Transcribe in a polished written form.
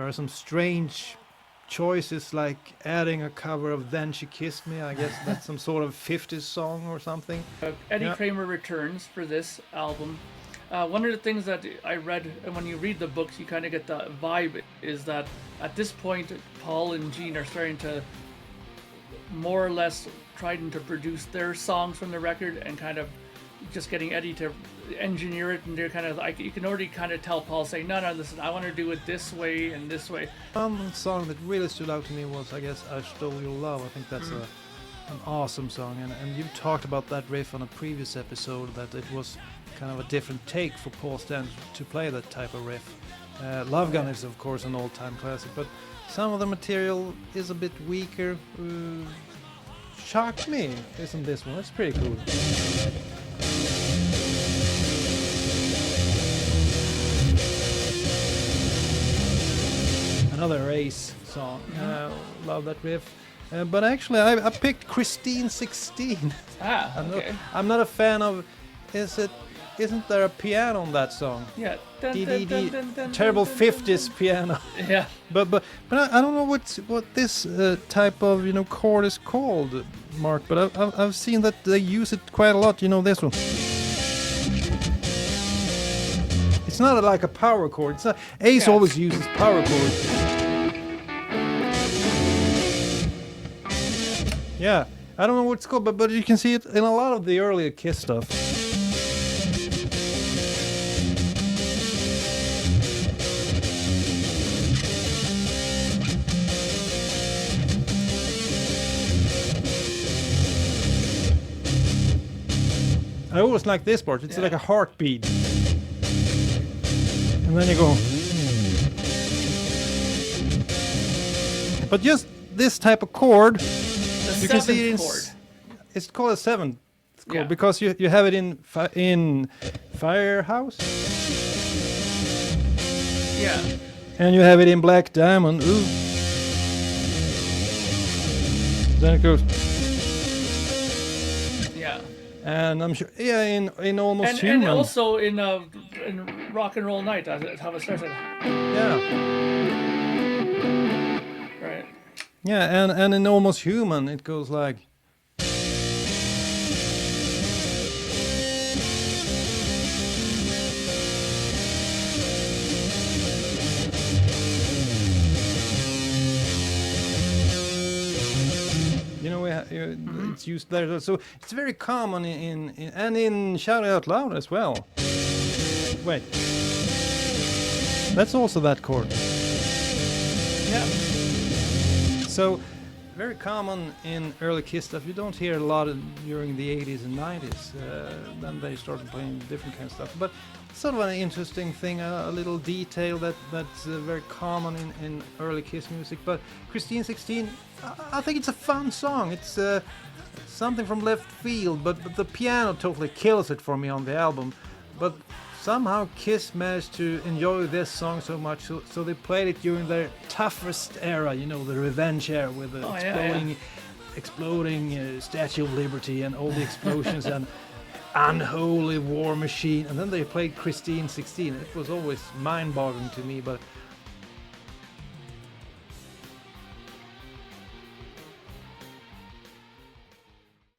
There are some strange choices, like adding a cover of Then She Kissed Me. I guess that's some sort of 50s song or something. Eddie Yeah. Kramer returns for this album. One of the things that I read, and when you read the books, you kind of get the vibe, is that at this point, Paul and Gene are starting to more or less trying to produce their songs from the record and kind of just getting Eddie to engineer it. And they're kind of like, you can already kind of tell Paul saying, no, listen, I want to do it this way and this way. One song that really stood out to me was, I guess, I Stole Your Love. I think that's an awesome song. And you've talked about that riff on a previous episode, that it was kind of a different take for Paul Stanley to play that type of riff. Love Gun is, of course, an all-time classic, but some of the material is a bit weaker. Shocked me, isn't this one? It's pretty cool. Another Ace song. Love that riff. But actually, I picked Christine 16. Okay. I'm not a fan of. Isn't there a piano on that song? Yeah. Terrible 50s piano. Yeah. But I don't know what this type of chord is called, Mark. But I've seen that they use it quite a lot. This one. It's not like a power chord. It's not, Ace always uses power chords. Yeah, I don't know what it's called, but you can see it in a lot of the earlier Kiss stuff. I always like this part. It's like a heartbeat. And then you go. But just this type of chord, you can see it's called a seventh chord because you have it in Firehouse. Yeah. And you have it in Black Diamond. Ooh. Then it goes. Yeah. And I'm sure, in Almost Human. And also in Rock and Roll Night, that's how it starts. Yeah. Right. Yeah, and in Almost Human, it goes like. It's used there, so it's very common in Shout It Out Loud as well. Wait, that's also that chord. Yeah. So very common in early Kiss stuff. You don't hear a lot during the 80s and 90s. Then they started playing different kind of stuff. But sort of an interesting thing, a little detail that's very common in early Kiss music. But Christine 16, I think it's a fun song. It's something from left field, but the piano totally kills it for me on the album. But somehow Kiss managed to enjoy this song so much, so they played it during their toughest era, the Revenge era, with the exploding Statue of Liberty and all the explosions and Unholy War Machine. And then they played Christine 16. It was always mind-boggling to me, but